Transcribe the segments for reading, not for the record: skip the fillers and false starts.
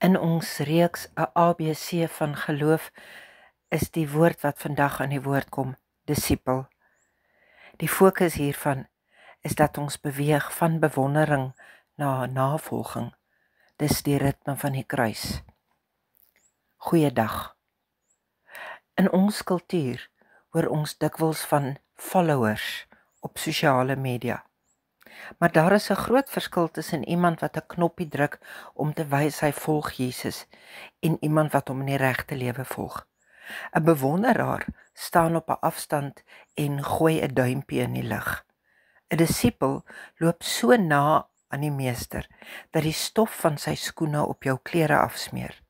In ons reeks 'n ABC van geloof is die woord wat vandag aan die woord kom, disipel. Die fokus hiervan is dat ons beweeg van bewondering na navolging. Dis die ritme van die kruis. Goeiedag. In ons kultuur hoor ons dikwels van followers op sosiale media. Maar daar is 'n groot verskil tussen iemand wat 'n knoppie druk om te wys hy volg Jesus en iemand wat hom in die regte lewe volg. 'n Bewonderaar staan op 'n afstand en gooi 'n duimpie in die lug. 'n Disipel loop so na aan die meester dat die stof van sy skoene op jou klere afsmeer.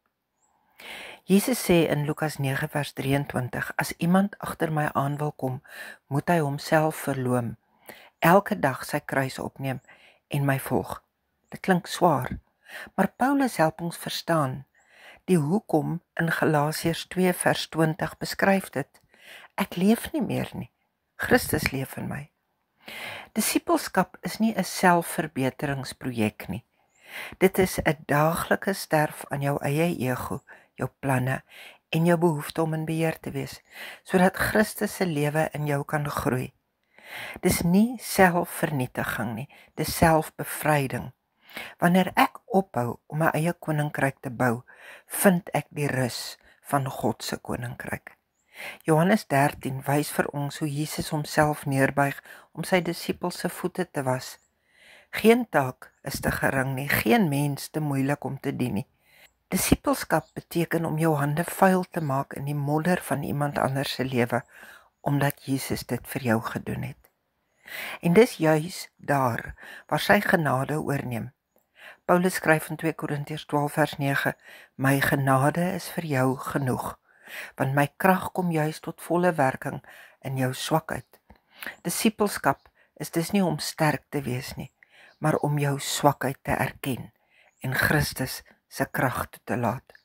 Jesus sê in Lukas 9 vers 23: As iemand agter my aan wil kom, moet hy homself verloom, elke dag sy kruis opneem en my volg. Dit klink swaar, maar Paulus help ons verstaan. Die hoekom in Galasiërs 2 vers 20 beskryf dit. Ek leef nie meer nie, Christus leef in my. Disipelskap is nie 'n selfverbeteringsprojek nie. Dit is 'n daaglikse sterf aan jou eie ego, jou planne en jou behoefte om in beheer te wees, sodat Christus se lewe in jou kan groei. Dis nie selfvernietiging nie, dis selfbevryding. Wanneer ek ophou om my eie koninkryk te bou, vind ek die rus van God se koninkryk. Johannes 13 wys vir ons hoe Jesus homself neerbuig om sy disippels se voete te was. Geen taak is te gering nie, geen mens te moeilik om te dien nie. Disipelskap beteken om jou hande vuil te maak in die modder van iemand anders se lewe, omdat Jesus dit vir jou gedoen het. En dis juis daar waar sy genade oorneem. Paulus skryf in 2 Korintiërs 12 vers 9: My genade is vir jou genoeg, want my krag kom juis tot volle werking in jou swakheid. Disipelskap is dus nie om sterk te wees nie, maar om jou swakheid te erken en Christus se krag toe te laat.